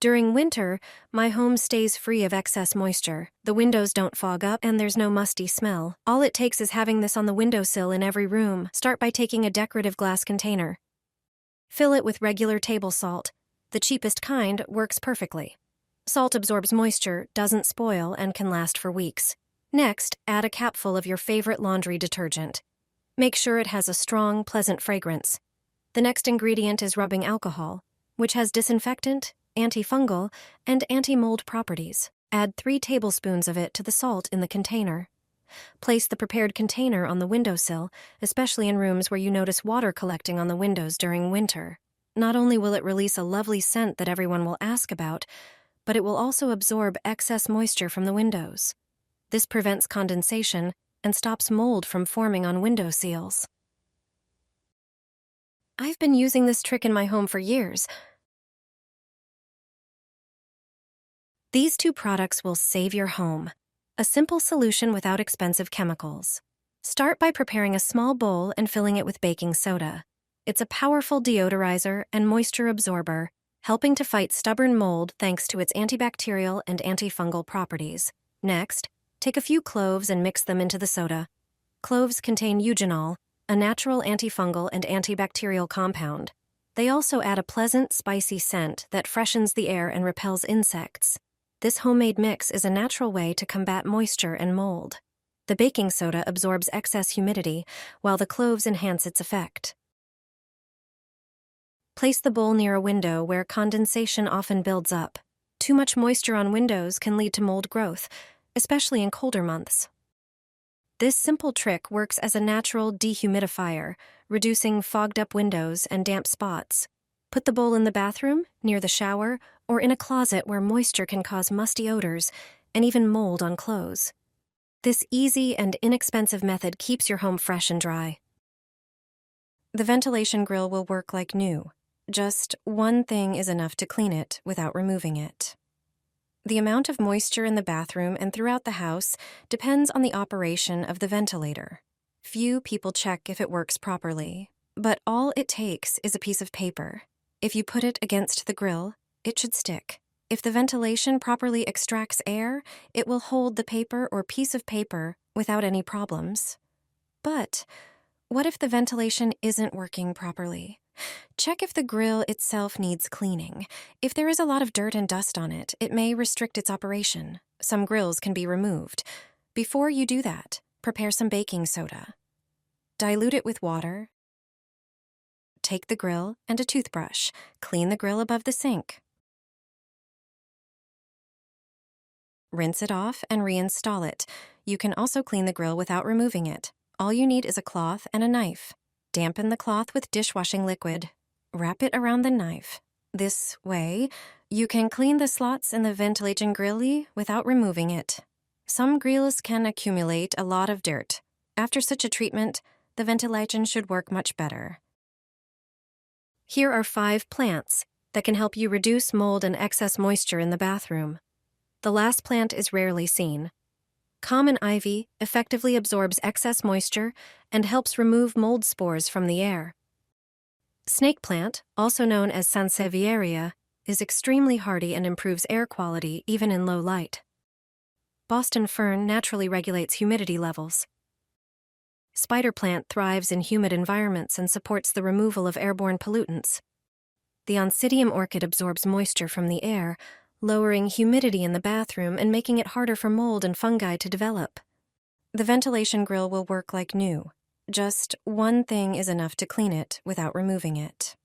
During winter, my home stays free of excess moisture. The windows don't fog up and there's no musty smell. All it takes is having this on the windowsill in every room. Start by taking a decorative glass container. Fill it with regular table salt. The cheapest kind works perfectly. Salt absorbs moisture, doesn't spoil, and can last for weeks. Next, add a capful of your favorite laundry detergent. Make sure it has a strong, pleasant fragrance. The next ingredient is rubbing alcohol, which has disinfectant, antifungal, and anti-mold properties. Add 3 tablespoons of it to the salt in the container. Place the prepared container on the windowsill, especially in rooms where you notice water collecting on the windows during winter. Not only will it release a lovely scent that everyone will ask about, but it will also absorb excess moisture from the windows. This prevents condensation and stops mold from forming on window seals. I've been using this trick in my home for years. These 2 products will save your home. A simple solution without expensive chemicals. Start by preparing a small bowl and filling it with baking soda. It's a powerful deodorizer and moisture absorber, helping to fight stubborn mold thanks to its antibacterial and antifungal properties. Next, take a few cloves and mix them into the soda. Cloves contain eugenol, a natural antifungal and antibacterial compound. They also add a pleasant, spicy scent that freshens the air and repels insects. This homemade mix is a natural way to combat moisture and mold. The baking soda absorbs excess humidity, while the cloves enhance its effect. Place the bowl near a window where condensation often builds up. Too much moisture on windows can lead to mold growth, especially in colder months. This simple trick works as a natural dehumidifier, reducing fogged-up windows and damp spots. Put the bowl in the bathroom, near the shower, or in a closet where moisture can cause musty odors and even mold on clothes. This easy and inexpensive method keeps your home fresh and dry. The ventilation grill will work like new. Just one thing is enough to clean it without removing it. The amount of moisture in the bathroom and throughout the house depends on the operation of the ventilator. Few people check if it works properly, but all it takes is a piece of paper. If you put it against the grill, it should stick. If the ventilation properly extracts air, it will hold the paper or piece of paper without any problems. But what if the ventilation isn't working properly? Check if the grill itself needs cleaning. If there is a lot of dirt and dust on it, it may restrict its operation. Some grills can be removed. Before you do that, prepare some baking soda. Dilute it with water. Take the grill and a toothbrush. Clean the grill above the sink. Rinse it off and reinstall it. You can also clean the grill without removing it. All you need is a cloth and a knife. Dampen the cloth with dishwashing liquid. Wrap it around the knife. This way, you can clean the slots in the ventilation grill without removing it. Some grills can accumulate a lot of dirt. After such a treatment, the ventilation should work much better. Here are 5 plants that can help you reduce mold and excess moisture in the bathroom. The last plant is rarely seen. Common ivy effectively absorbs excess moisture and helps remove mold spores from the air. Snake plant, also known as Sansevieria, is extremely hardy and improves air quality even in low light. Boston fern naturally regulates humidity levels. Spider plant thrives in humid environments and supports the removal of airborne pollutants. The Oncidium orchid absorbs moisture from the air, lowering humidity in the bathroom and making it harder for mold and fungi to develop. The ventilation grill will work like new. Just one thing is enough to clean it without removing it.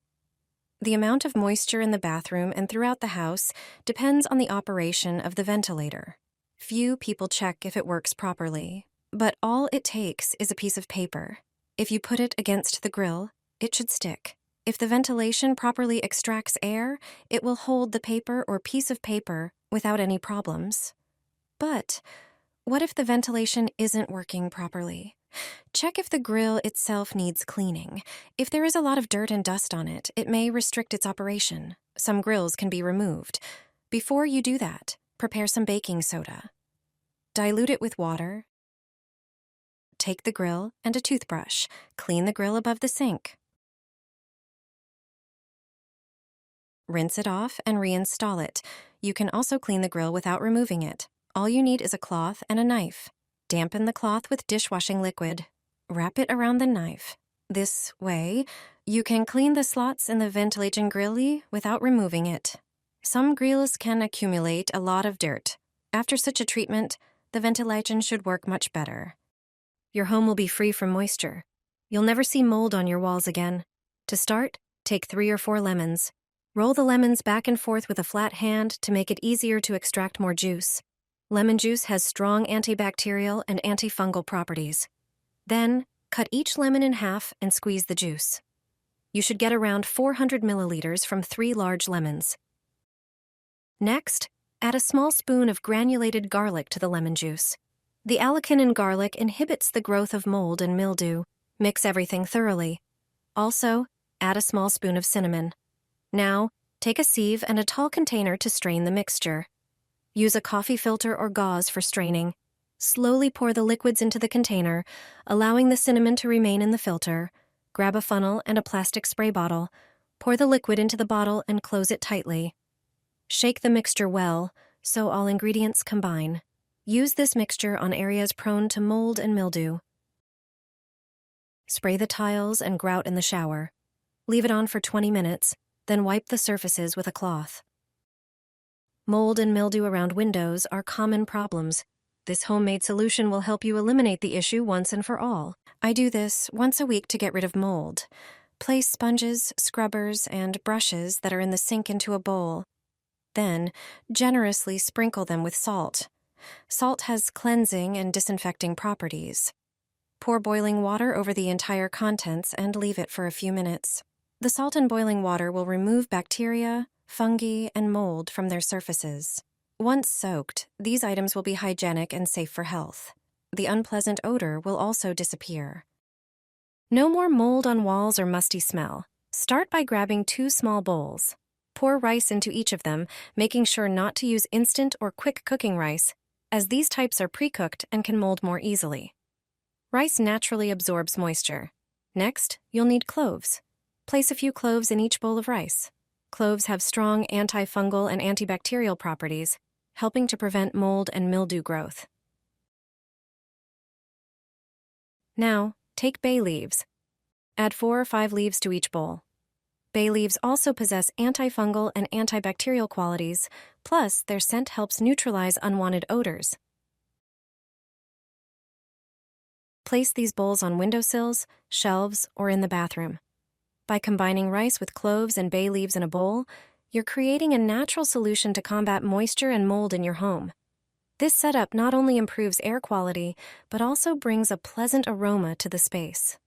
The amount of moisture in the bathroom and throughout the house depends on the operation of the ventilator. Few people check if it works properly, but all it takes is a piece of paper. If you put it against the grill, it should stick. If the ventilation properly extracts air, it will hold the paper or piece of paper without any problems. But what if the ventilation isn't working properly? Check if the grill itself needs cleaning. If there is a lot of dirt and dust on it, it may restrict its operation. Some grills can be removed. Before you do that, prepare some baking soda. Dilute it with water. Take the grill and a toothbrush. Clean the grill above the sink. Rinse it off and reinstall it. You can also clean the grill without removing it. All you need is a cloth and a knife. Dampen the cloth with dishwashing liquid. Wrap it around the knife. This way, you can clean the slots in the ventilation grille without removing it. Some grilles can accumulate a lot of dirt. After such a treatment, the ventilation should work much better. Your home will be free from moisture. You'll never see mold on your walls again. To start, take 3 or 4 lemons. Roll the lemons back and forth with a flat hand to make it easier to extract more juice. Lemon juice has strong antibacterial and antifungal properties. Then, cut each lemon in half and squeeze the juice. You should get around 400 milliliters from 3 large lemons. Next, add a small spoon of granulated garlic to the lemon juice. The allicin in garlic inhibits the growth of mold and mildew. Mix everything thoroughly. Also, add a small spoon of cinnamon. Now, take a sieve and a tall container to strain the mixture. Use a coffee filter or gauze for straining. Slowly pour the liquids into the container, allowing the cinnamon to remain in the filter. Grab a funnel and a plastic spray bottle. Pour the liquid into the bottle and close it tightly. Shake the mixture well, so all ingredients combine. Use this mixture on areas prone to mold and mildew. Spray the tiles and grout in the shower. Leave it on for 20 minutes, then wipe the surfaces with a cloth. Mold and mildew around windows are common problems. This homemade solution will help you eliminate the issue once and for all. I do this once a week to get rid of mold. Place sponges, scrubbers, and brushes that are in the sink into a bowl. Then, generously sprinkle them with salt. Salt has cleansing and disinfecting properties. Pour boiling water over the entire contents and leave it for a few minutes. The salt and boiling water will remove bacteria, fungi, and mold from their surfaces. Once soaked, these items will be hygienic and safe for health. The unpleasant odor will also disappear. No more mold on walls or musty smell. Start by grabbing 2 small bowls. Pour rice into each of them, making sure not to use instant or quick cooking rice, as these types are pre-cooked and can mold more easily. Rice naturally absorbs moisture. Next, you'll need cloves. Place a few cloves in each bowl of rice. Cloves have strong antifungal and antibacterial properties, helping to prevent mold and mildew growth. Now, take bay leaves. Add 4 or 5 leaves to each bowl. Bay leaves also possess antifungal and antibacterial qualities, plus their scent helps neutralize unwanted odors. Place these bowls on windowsills, shelves, or in the bathroom. By combining rice with cloves and bay leaves in a bowl, you're creating a natural solution to combat moisture and mold in your home. This setup not only improves air quality, but also brings a pleasant aroma to the space.